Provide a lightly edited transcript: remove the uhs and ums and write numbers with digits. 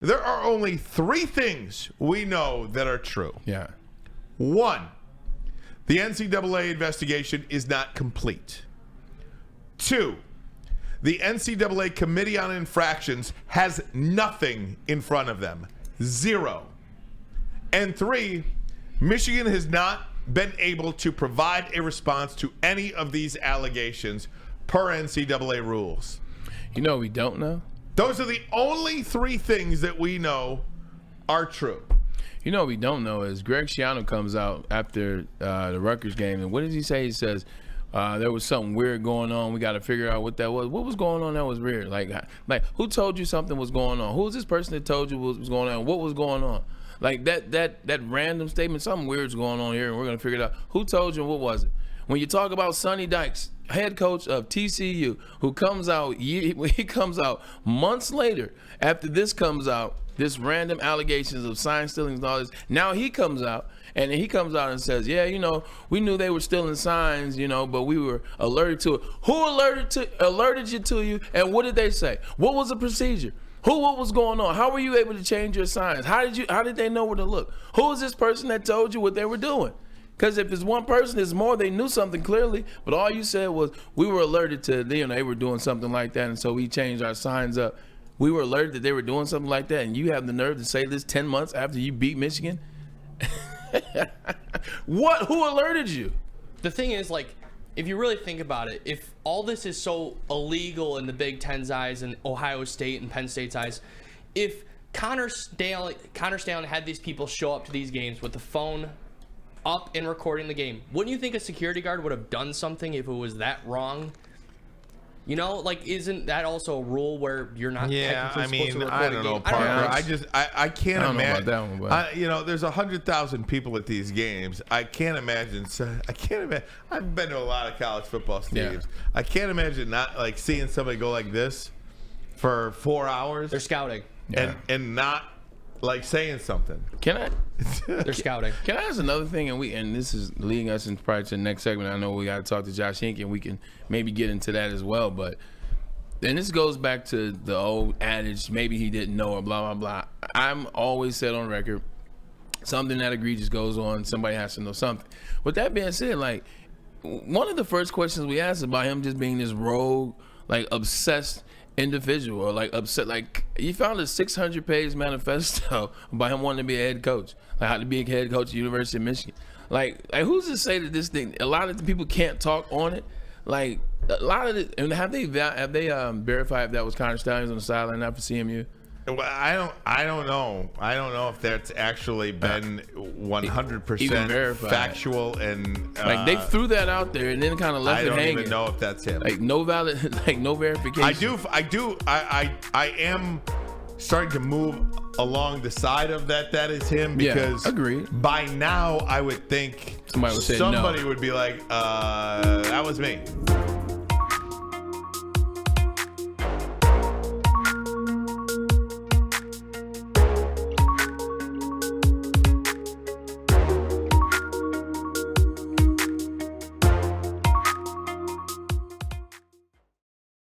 There are only three things we know that are true. Yeah. One, the NCAA investigation is not complete. Two, the NCAA Committee on Infractions has nothing in front of them. Zero. And three, Michigan has not been able to provide a response to any of these allegations per NCAA rules. You know what we don't know? Those are the only three things that we know are true. You know what we don't know is Greg Schiano comes out after the Rutgers game, and what does he say? He says there was something weird going on. We got to figure out what that was. What was going on that was weird? Like who told you something was going on? Who was this person that told you what was going on? What was going on? Like that random statement, something weird's going on here, and we're going to figure it out. Who told you and what was it? When you talk about Sonny Dykes, head coach of TCU, who comes out, he comes out months later after this comes out, this random allegations of sign stealing and all this. Now he comes out and says, yeah, we knew they were stealing signs, but we were alerted to it. Who alerted you to you, and what did they say? What was the procedure? What was going on? How were you able to change your signs? How did they know where to look? Who was this person that told you what they were doing? Because if it's one person, it's more. They knew something clearly, but all you said was we were alerted to they were doing something like that, and so we changed our signs up. We were alerted that they were doing something like that, and you have the nerve to say this 10 months after you beat Michigan? What? Who alerted you? The thing is, if you really think about it, if all this is so illegal in the Big Ten's eyes and Ohio State and Penn State's eyes, if Connor Stalin had these people show up to these games with the phone up and recording the game, wouldn't you think a security guard would have done something if it was that wrong? Isn't that also a rule where you're not technically supposed to record I don't know, Parker. I can't imagine. Know about that one, there's 100,000 people at these games. I can't imagine. I've been to a lot of college football stadiums. Yeah. I can't imagine not seeing somebody go like this for 4 hours. They're scouting. And not saying something. They're scouting. Can I ask another thing? And this is leading us into probably to the next segment. I know we got to talk to Josh Hinkie, and we can maybe get into that as well. But then this goes back to the old adage, maybe he didn't know or blah, blah, blah. I'm always said on record, something that egregious goes on, somebody has to know something. With that being said, one of the first questions we asked about him just being this rogue, obsessed individual, or upset, he found a 600-page manifesto about him wanting to be a head coach, how to be a head coach at the University of Michigan. Who's to say that this thing? A lot of the people can't talk on it. A lot of it, and have they verified if that was Connor Stallions on the sideline after CMU? Well, I don't know. I don't know if that's actually been 100% factual and they threw that out there and then kind of left it hanging. I don't even know if that's him. No valid, no verification. I am starting to move along the side of that is him, because agreed. By now I would think somebody would be like, that was me.